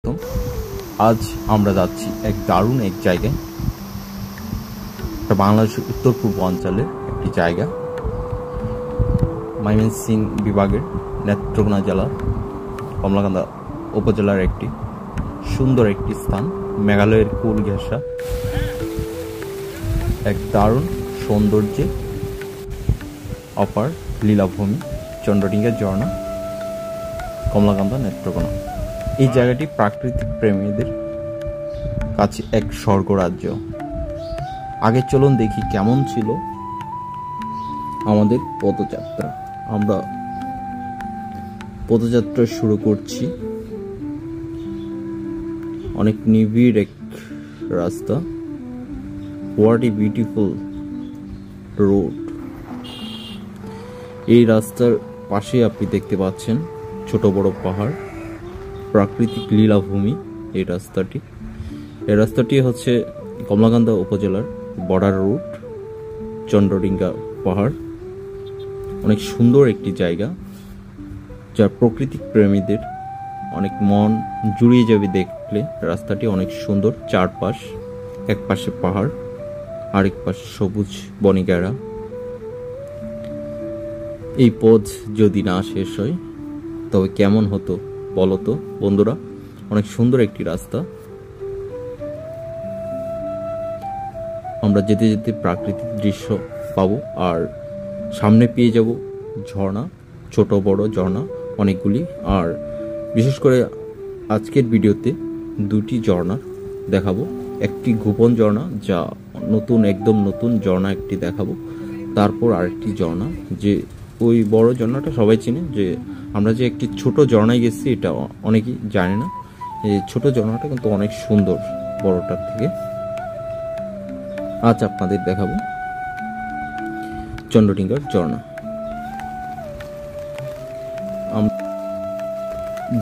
তো আজ আমরা যাচ্ছি এক দারুণ এক জায়গায়, বাংলাদেশের উত্তর পূর্ব অঞ্চলের একটি জায়গা, ময়মনসিংহ বিভাগের নেত্রকোনা জেলার কমলাকান্দা উপজেলার একটি সুন্দর একটি স্থান, মেঘালয়ের কুল ঘেঁষা এক দারুণ সৌন্দর্যে অপার লীলাভূমি চন্দ্রডিঙ্গা ঝর্ণা, কমলাকান্দা নেত্রকোনা। এই জায়গাটি প্রাকৃতিক প্রেমীদের কাছে এক স্বর্গরাজ্য। আগে চলুন দেখি কেমন ছিল আমাদের পদযাত্রা। আমরা পদযাত্রা শুরু করছি। অনেক নিবিড় এক রাস্তা, হোয়াট এ বিউটিফুল রোড। এই রাস্তার পাশে আপনি দেখতে পাচ্ছেন ছোট বড় পাহাড়, প্রাকৃতিক লীলাভূমি। এই রাস্তাটি হচ্ছে কমলাকান্দা উপজেলার বর্ডার রুট, চন্দ্রডিঙ্গা পাহাড়। অনেক সুন্দর একটি জায়গা, যা প্রকৃতিক প্রেমীদের অনেক মন জুড়িয়ে যাবে দেখলে। রাস্তাটি অনেক সুন্দর, চারপাশ, এক পাশে পাহাড়, আরেক পাশে সবুজ বনিগাড়া। এই পথ যদি না শেষ হয় তবে কেমন হতো বলতো বন্ধুরা। অনেক সুন্দর একটি রাস্তা। আমরা যেতে যেতে প্রাকৃতিক দৃশ্য পাবো, আর সামনে পেয়ে যাব ঝর্ণা, ছোট বড় ঝর্ণা অনেকগুলি। আর বিশেষ করে আজকের ভিডিওতে দুটি ঝর্ণা দেখাবো। একটি গোপন ঝর্ণা, যা একদম নতুন ঝর্ণা একটি দেখাবো। তারপর আরেকটি ঝর্ণা, যে ওই বড় ঝর্ণাটা সবাই চিনে, যে আমরা যে একটি ছোট ঝর্ণায় গেছি এটা অনেকেই জানে না। এই ছোট ঝর্ণাটা কিন্তু অনেক সুন্দর বড়টার থেকে। আজ আপনাদের দেখাবো চন্দ্রডিঙ্গার ঝর্ণা।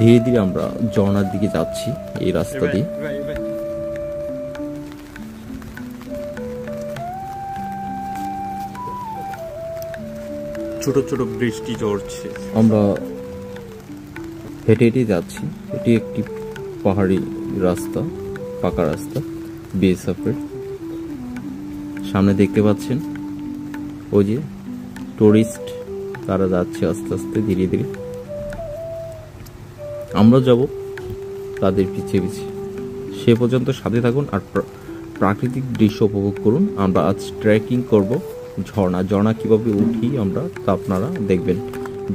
ধীরে ধীরে আমরা ঝর্ণার দিকে যাচ্ছি এই রাস্তা দিয়ে। ছোট ছোট বৃষ্টি ঝরছে। আমরা হেঁটে হেঁটে যাচ্ছি। এটি একটি পাহাড়ি রাস্তা, পাকা রাস্তা, বিএসএফের। সামনে দেখতে পাচ্ছেন ওই যে টুরিস্ট, তারা যাচ্ছে আস্তে আস্তে ধীরে ধীরে। আমরা যাব তাদের পিছিয়ে পিছিয়ে। সে পর্যন্ত সাথে থাকুন আর প্রাকৃতিক দৃশ্য উপভোগ করুন। আমরা আজ ট্রেকিং করব ঝর্ণা কিভাবে উঠি আমরা, তা আপনারা দেখবেন।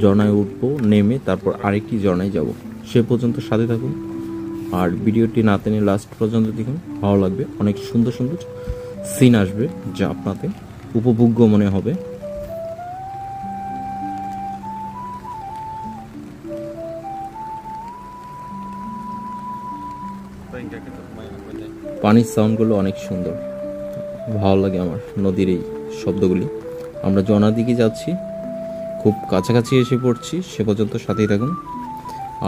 ঝর্ণায় উঠবো, নেমে তারপর আরেকটি ঝর্ণায় যাব। সে পর্যন্ত সাথে থাকুন আর ভিডিওটি না টেনে লাস্ট পর্যন্ত দেখুন, ভালো লাগবে। অনেক সুন্দর সুন্দর সিন আসবে, যা আপনাদের উপভোগ্য মনে হবে। পানির সাউন্ডগুলো অনেক সুন্দর, ভালো লাগে আমার নদীর এই শব্দগুলি। আমরা ঝর্ণার দিকে যাচ্ছি, খুব কাছাকাছি এসে পড়ছি। সে পর্যন্ত সাথেই থাকুন।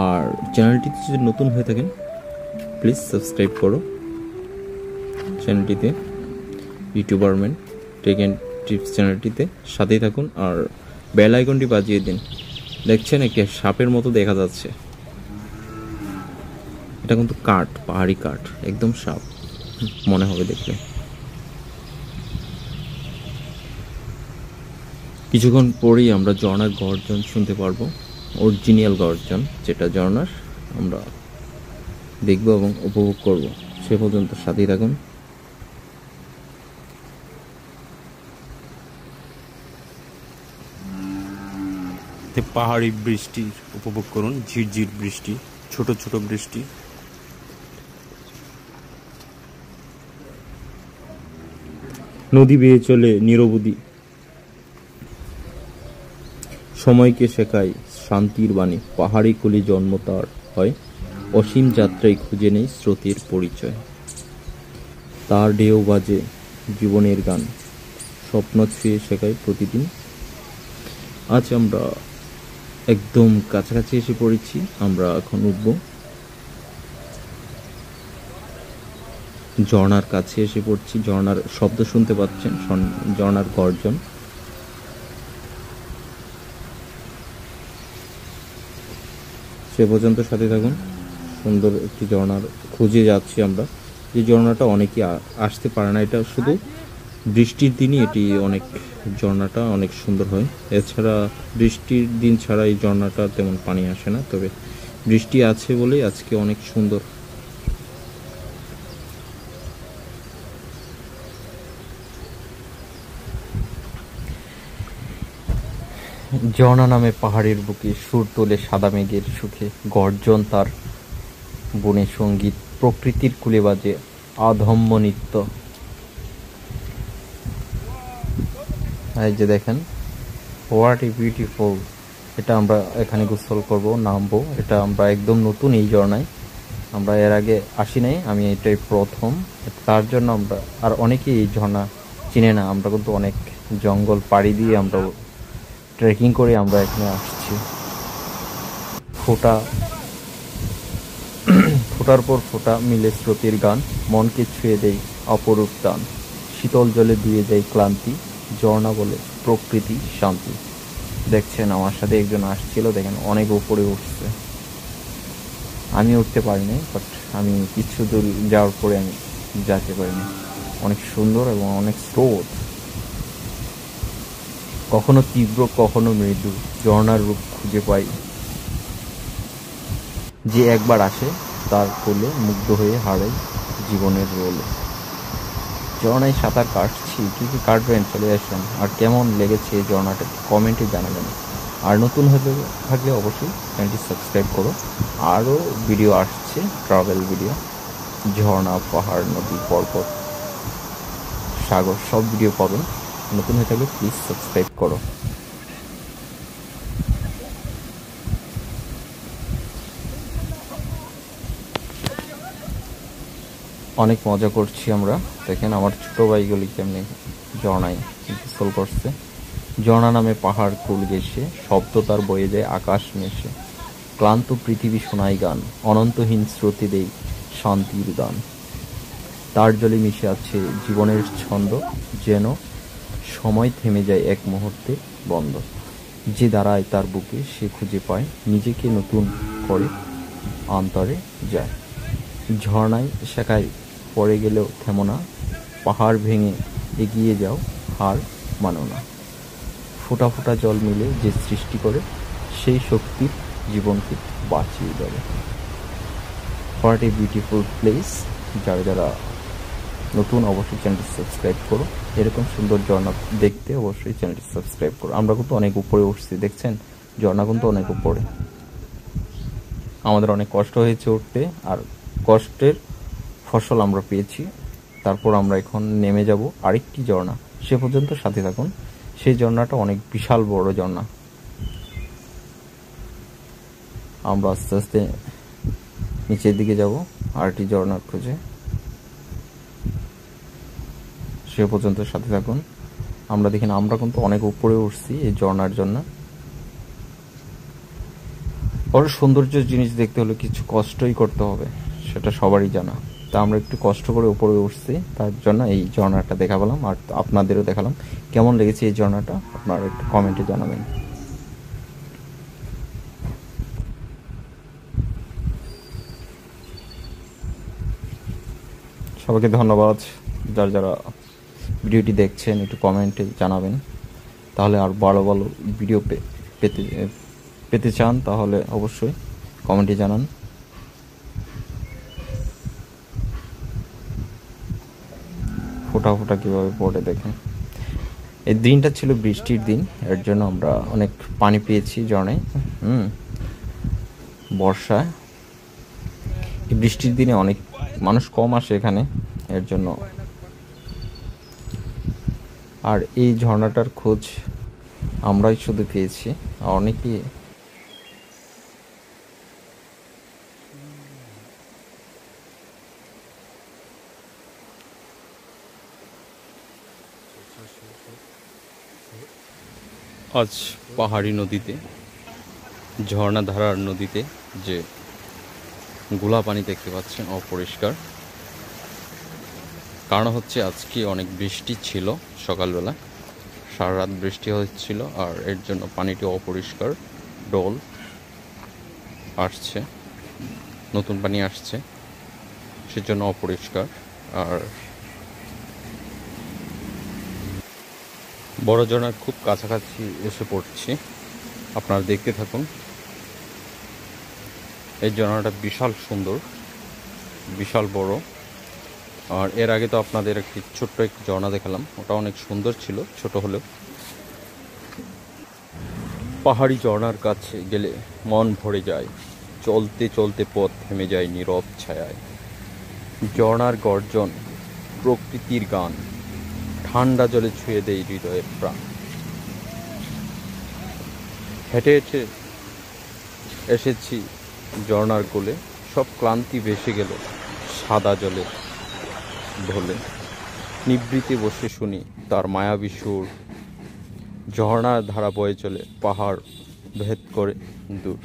আর চ্যানেলটিতে যদি নতুন হয়ে থাকেন প্লিজ সাবস্ক্রাইব করো চ্যানেলটিতে, ইউটিউবারম্যান টেক অ্যান্ড টিপস চ্যানেলটিতে সাথেই থাকুন। আর বেল আইকনটি বাজিয়ে দিন। দেখছেন একটি সাপের মতো দেখা যাচ্ছে, এটা কিন্তু কাঠ, পাহাড়ি কাঠ, একদম সাপ মনে হবে দেখলে। কিছুক্ষণ পরেই আমরা ঝর্ণার গর্জন শুনতে পারবো, অরিজিনাল গর্জন যেটা ঝর্ণার, আমরা দেখব এবং উপভোগ করব। সে পর্যন্ত সাথেই থাকুন। পাহাড়ি বৃষ্টি উপভোগ করুন, ঝিরঝির বৃষ্টি, ছোট ছোট বৃষ্টি। নদী বেয়ে চলে নিরবধি, সময়কে শেখায় শান্তির বাণী। পাহাড়ি কুলি জন্ম তার হয়, অসীম যাত্রায় খুঁজে নেই স্রোতের পরিচয়। তার ঢেউ বাজে জীবনের গান, স্বপ্ন ছুঁয়ে শেখায় প্রতিদিন। আজ আমরা একদম কাছাকাছি এসে পড়েছি। আমরা এখন উঠব, ঝর্ণার কাছে এসে পড়ছি। ঝর্ণার শব্দ শুনতে পাচ্ছেন, ঝর্ণার গর্জন। সে পর্যন্ত সাথে থাকুন। সুন্দর একটি ঝর্ণার খুঁজে যাচ্ছি আমরা, যে ঝর্ণাটা অনেকেই আসতে পারে না। এটা শুধু বৃষ্টির দিনই এটি অনেক, ঝর্ণাটা অনেক সুন্দর হয়। এছাড়া বৃষ্টির দিন ছাড়া এই ঝর্ণাটা তেমন পানি আসে না, তবে বৃষ্টি আছে বলেই আজকে অনেক সুন্দর। ঝর্ণা নামে পাহাড়ের বুকে সুর তোলে সাদা মেঘের সুখে, গর্জন তার বনে সঙ্গীত, প্রকৃতির কুলে বাজে আধম্য নৃত্য। এই যে দেখেন, হোয়াট এ বিউটিফুল। এটা আমরা এখানে গোসল করব, নামবো। এটা আমরা একদম নতুন এই ঝর্ণায়, আমরা এর আগে আসি নাই, আমি এটাই প্রথম। তার জন্য আমরা, আর অনেকেই এই ঝর্ণা চিনে না। আমরা কিন্তু অনেক জঙ্গল পাড়ি দিয়ে আমরা ট্রেকিং করে আমরা এখানে আসছি। ফোটার পর ফোটা মিলে স্রোতের গান, মনকে ছুঁয়ে দেয় অপরূপ টান, শীতল জলে ধুয়ে যায় ক্লান্তি, ঝর্ণা বলে প্রকৃতি শান্তি। দেখছেন আমার সাথে একজন আসছিল, দেখেন অনেক উপরে উঠছে। আমি উঠতে পারিনি, বাট আমি কিছু দূর যাওয়ার পরে আমি যেতে পারিনি। অনেক সুন্দর এবং অনেক স্রোত, কখনো তীব্র কখনো মৃদু, ঝর্ণার রূপ খুঁজে পাই। যে একবার আসে তার কোলে মুগ্ধ হয়ে হারাই জীবনের রোলে। ঝর্ণায় সাঁতার কাটছি, কী কী কাটবেন চলে আসেন। আর কেমন লেগেছে এই ঝর্ণাটা কমেন্টে জানাবেন। আর নতুন হলে থাকলে অবশ্যই চ্যানেলটি সাবস্ক্রাইব করো। আরও ভিডিও আসছে, ট্রাভেল ভিডিও, ঝর্ণা, পাহাড়, নদী, পর্বত, সাগর, সব ভিডিও পাবেন। নতুন হয়ে থাকলে প্লিজ সাবস্ক্রাইব করো। অনেক মজা করছি আমরা। দেখেন আমার ছোট ভাইগুলি কেমনি ঝর্ণায় গোসল করছে। ঝর্ণা নামে পাহাড় কুল গেছে, শব্দ তার বয়ে যায় আকাশ মেশে, ক্লান্ত পৃথিবী শোনায় গান, অনন্তহীন স্রোতে দেই শান্তির গান। তার জলে মিশে আছে জীবনের ছন্দ, যেন সময় থেমে যায় এক মুহূর্তে বন্ধ। যে দাঁড়ায় তার বুকে সে খুঁজে পায় নিজেকে, নতুন করে অন্তরে যায়। ঝর্ণায় শেখায় পড়ে গেলেও থেমো না, পাহাড় ভেঙে এগিয়ে যাও, হার মানো না। ফোঁটা ফোঁটা জল মিলে যে সৃষ্টি করে, সেই শক্তির জীবনকে বাঁচিয়ে দেবে। What a beautiful place. যারা যারা নতুন অবশ্যই চ্যানেলটি সাবস্ক্রাইব করো। এরকম সুন্দর ঝর্ণা দেখতে অবশ্যই চ্যানেলটি সাবস্ক্রাইব করো। আমরা কিন্তু অনেক উপরে উঠছি, দেখছেন ঝর্ণা কিন্তু অনেক উপরে। আমাদের অনেক কষ্ট হয়েছে উঠতে, আর কষ্টের ফসল আমরা পেয়েছি। তারপর আমরা এখন নেমে যাব আরেকটি ঝর্ণা, সে পর্যন্ত সাথে থাকুন। সেই ঝর্ণাটা অনেক বিশাল বড় ঝর্ণা। আমরা আস্তে আস্তে নিচের দিকে যাব আরেকটি ঝর্ণার খোঁজে, সে পর্যন্ত সাথে থাকুন। আমরা দেখেন আমরা কিন্তু অনেক উপরে উঠছি এই ঝর্ণার জন্য। ওর সৌন্দর্য জিনিস দেখতে হলে কিছু কষ্টই করতে হবে, সেটা সবারই জানা। তা আমরা একটু কষ্ট করে উপরে উঠছি, তার জন্য এই ঝর্ণাটা দেখা পেলাম, আর আপনাদেরও দেখালাম। কেমন লেগেছে এই ঝর্ণাটা আপনারা একটু কমেন্টে জানাবেন। সবাইকে ধন্যবাদ। যারা যারা ভিডিওটি দেখছেন একটু কমেন্টে জানাবেন, তাহলে আর ভালো ভালো ভিডিও পেতে চান তাহলে অবশ্যই কমেন্টে জানান। ফোটা ফোটা কীভাবে পড়ে দেখেন। এই দিনটা ছিল বৃষ্টির দিন, এর জন্য আমরা অনেক পানি পেয়েছি ঝর্ণায়। বর্ষায় এই বৃষ্টির দিনে অনেক মানুষ কম আসে এখানে, এর জন্য। আর এই ঝর্ণাটার খোঁজ আমরাই শুধু পেয়েছি, অনেকেই আজ পাহাড়ি নদীতে, ঝর্ণাধারার নদীতে যে গোলা পানি দেখতে পাচ্ছেন অপরিষ্কার, কারণ হচ্ছে আজকে অনেক বৃষ্টি ছিল। সকালবেলা সারা রাত বৃষ্টি হচ্ছিল, আর এর জন্য পানিটি অপরিষ্কার, ডল আসছে। নতুন পানি আসছে, সেজন্য অপরিষ্কার। আর বড় ঝর্ণার খুব কাছাকাছি এসে পড়ছি, আপনারা দেখতে থাকুন। এই ঝর্ণাটা বিশাল সুন্দর, বিশাল বড়। আর এর আগে তো আপনাদের একটি ছোট্ট একটি ঝর্ণা দেখালাম, ওটা অনেক সুন্দর ছিল ছোট হলেও। পাহাড়ি ঝর্ণার কাছে গেলে মন ভরে যায়, চলতে চলতে পথ থেমে যায় নীরব ছায়ায়। ঝর্ণার গর্জন, প্রকৃতির গান, ঠান্ডা জলে ছুঁয়ে দেয় হৃদয়ের প্রাণ। হেঁটে হেঁটে এসেছি ঝর্ণার কোলে, সব ক্লান্তি ভেসে গেল সাদা জলে ঢলে। নিভৃতে বসে শুনি তার মায়াবী সুর, ঝর্ণার ধারা বয়ে চলে পাহাড় ভেদ করে দূর।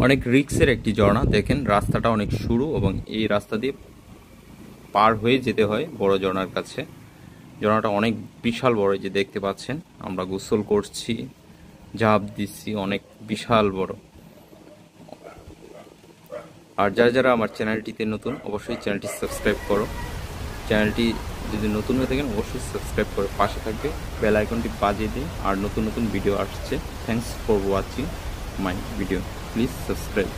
অনেক রিক্সের একটি ঝর্ণা, দেখেন রাস্তাটা অনেক সরু এবং এই রাস্তা দিয়ে পার হয়ে যেতে হয় বড় ঝর্ণার কাছে। ঝর্ণাটা অনেক বিশাল বড়, যে দেখতে পাচ্ছেন আমরা গোসল করছি, ঝাঁপ দিচ্ছি, অনেক বিশাল বড়। আর যারা যারা আমার চ্যানেলটিতে নতুন, অবশ্যই চ্যানেলটি সাবস্ক্রাইব করো। চ্যানেলটি যদি নতুন হয়ে থাকেন অবশ্যই সাবস্ক্রাইব করে পাশে থাকবে, বেল আইকনটি বাজিয়ে দিন। আর নতুন নতুন ভিডিও আসছে। Thanks for watching my video, please subscribe.